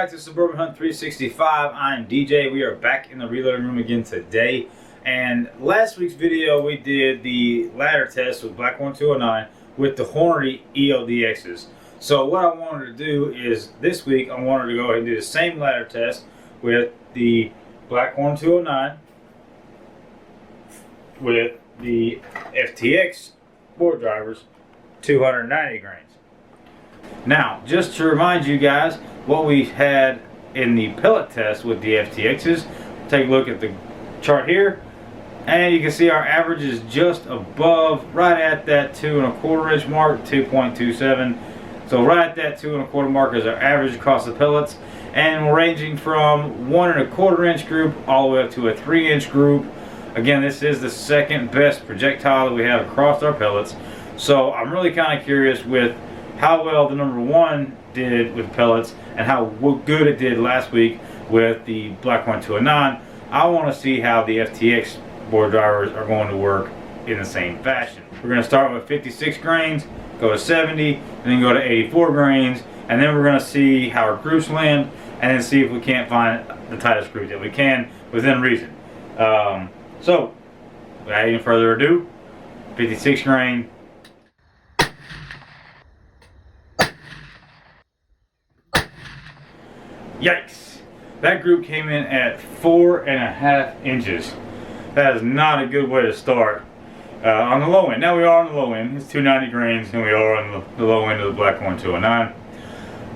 back to Suburban Hunt 365. I'm DJ. We are back in the reloading room again today. And last week's video we did the ladder test with Black 1209 with the Hornady ELD-X's. So what I wanted to do is this week I wanted to go ahead and do the same ladder test with the Black 1209 with the FTX Bore Drivers 290 grains. Now, just to remind you guys what we had in the pellet test with the FTXs, take a look at the chart here, and you can see our average is just above, right at that 2 1/4 inch mark, 2.27. So right at that 2 1/4 mark is our average across the pellets, and we're ranging from 1 1/4 inch group all the way up to a 3 inch group. Again, this is the second best projectile that we have across our pellets. So I'm really kind of curious with how well the number 1 did with pellets and how good it did last week with the Black 1209. I want to see how the FTX bore drivers are going to work in the same fashion. We're going to start with 56 grains, go to 70, and then go to 84 grains, and then we're going to see how our groups land, and then see if we can't find the tightest group that we can within reason. So, without any further ado, 56 grain. Yikes! That group came in at 4.5 inches. That is not a good way to start on the low end. Now we are on the low end. It's 290 grains, and we are on the low end of the Black 1209.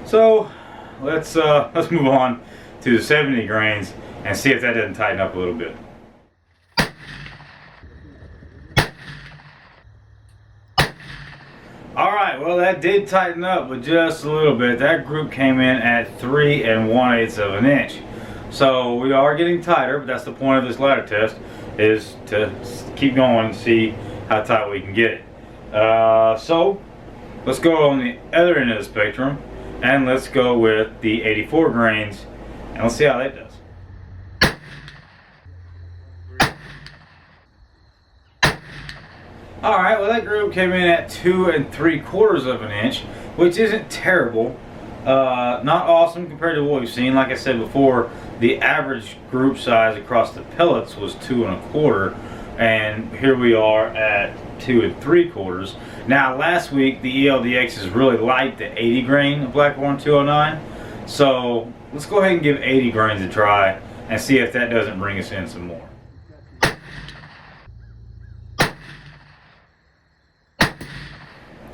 So let's move on to the 70 grains and see if that doesn't tighten up a little bit. Alright, well that did tighten up, but just a little bit. That group came in at 3 1/8 inch. So we are getting tighter, but that's the point of this ladder test, is to keep going and see how tight we can get it. So let's go on the other end of the spectrum, and let's go with the 84 grains, and let's see how that does. Alright, well that group came in at 2 3/4 inch, which isn't terrible. Not awesome compared to what we've seen. Like I said before, the average group size across the pellets was 2 1/4, and here we are at 2 3/4. Now last week the ELD-X is really light, the 80 grain of Black 1209. So let's go ahead and give 80 grains a try and see if that doesn't bring us in some more.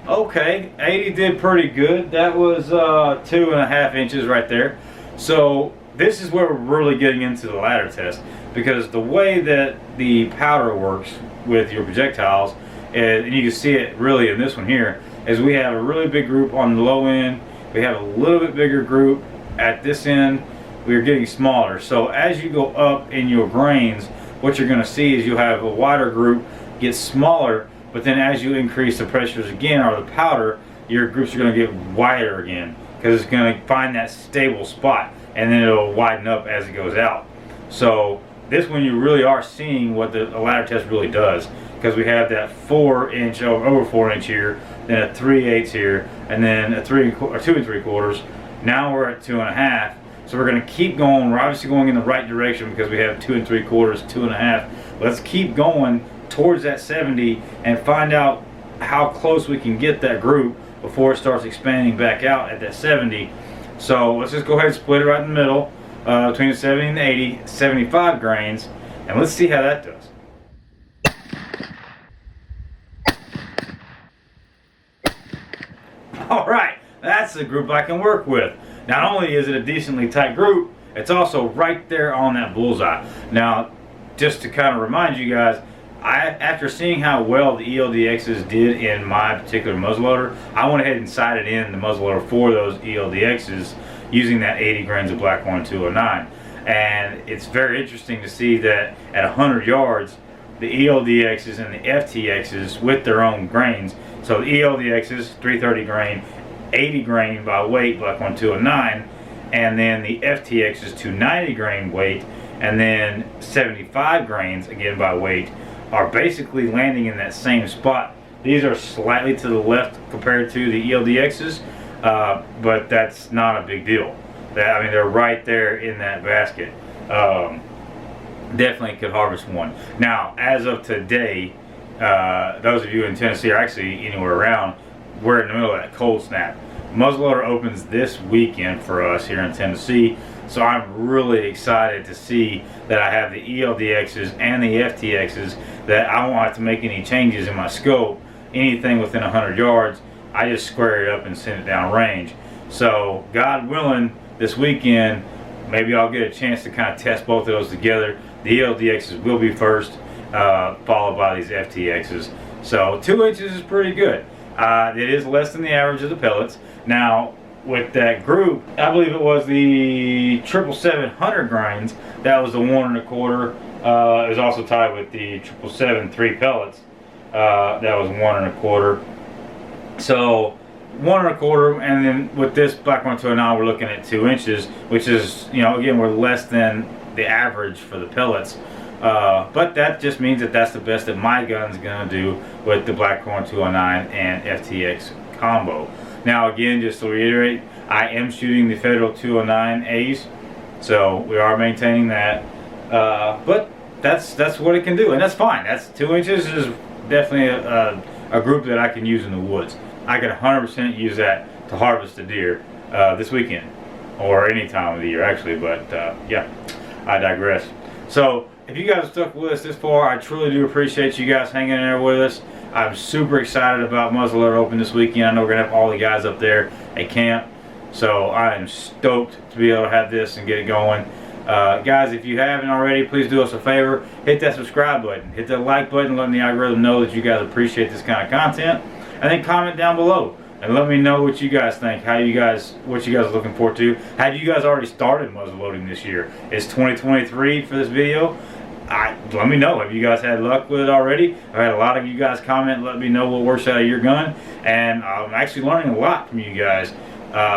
Okay, 80 did pretty good. That was 2.5 inches right there. So this is where we're really getting into the ladder test, because the way that the powder works with your projectiles, and you can see it really in this one here, is we have a really big group on the low end, we have a little bit bigger group at this end, we're getting smaller. So as you go up in your grains, what you're going to see is you'll have a wider group get smaller, but then as you increase the pressures again, or the powder, your groups are going to get wider again, because it's going to find that stable spot, and then it'll widen up as it goes out. So this one you really are seeing what the ladder test really does, because we have that 4 inch over 4 inch here, then a 3/8 here, and then a 2 3/4. Now we're at 2.5. So we're going to keep going. We're obviously going in the right direction because we have 2 3/4, 2.5. Let's keep going towards that 70 and find out how close we can get that group before it starts expanding back out at that 70. So let's just go ahead and split it right in the middle between the 70 and the 80, 75 grains, and let's see how that does. Alright, that's the group I can work with. Not only is it a decently tight group, it's also right there on that bullseye. Now, just to kind of remind you guys, after seeing how well the ELD-X's did in my particular muzzleloader, I went ahead and sighted in the muzzleloader for those ELD-X's using that 80 grains of Black 1209. And it's very interesting to see that at 100 yards, the ELD-X's and the FTX's with their own grains. So the ELD-X's 330 grain, 80 grain by weight Black 1209, and then the FTX's 290 grain weight, and then 75 grains again by weight, are basically landing in that same spot. These are slightly to the left compared to the ELD-X's, but that's not a big deal. That, I mean, they're right there in that basket. Definitely could harvest one. Now, as of today, those of you in Tennessee, or actually anywhere around, we're in the middle of that cold snap. Muzzleloader opens this weekend for us here in Tennessee, so I'm really excited to see that I have the ELD-X's and the FTX's, that I won't have to make any changes in my scope. Anything within 100 yards, I just square it up and send it down range. So, God willing, this weekend, maybe I'll get a chance to kind of test both of those together. The ELD-X's will be first, followed by these FTX's. So 2 inches is pretty good. It is less than the average of the pellets. Now, with that group, I believe it was the 777 grains. That was the 1 1/4. It was also tied with the 777 3 pellets. That was 1 1/4. So 1 1/4, and then with this Black 209, we're looking at 2 inches, which is, you know, again, we're less than the average for the pellets. But that just means that that's the best that my gun's gonna do with the Black 209 and FTX combo. Now, again, just to reiterate, I am shooting the Federal 209As, so we are maintaining that. But that's what it can do, and that's fine. That's 2 inches is definitely a group that I can use in the woods. I can 100% use that to harvest a deer this weekend, or any time of the year actually, but yeah, I digress. So if you guys have stuck with us this far, I truly do appreciate you guys hanging in there with us. I'm super excited about Muzzleloader Open this weekend. I know we're going to have all the guys up there at camp, so I am stoked to be able to have this and get it going. Guys, if you haven't already, please do us a favor, hit that subscribe button, hit that like button, letting the algorithm know that you guys appreciate this kind of content, and then comment down below and let me know what you guys think, what you guys are looking forward to. Have you guys already started muzzleloading this year? It's 2023 for this video. Let me know. Have you guys had luck with it already? I've had a lot of you guys comment, let me know what works out of your gun, and I'm actually learning a lot from you guys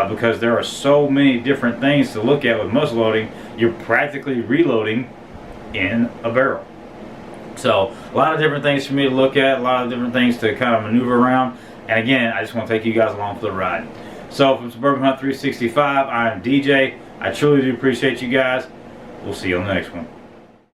because there are so many different things to look at with muzzleloading. You're practically reloading in a barrel. So a lot of different things for me to look at, a lot of different things to kind of maneuver around. And again, I just want to take you guys along for the ride. So from Suburban Hunt 365, I'm DJ. I truly do appreciate you guys. We'll see you on the next one.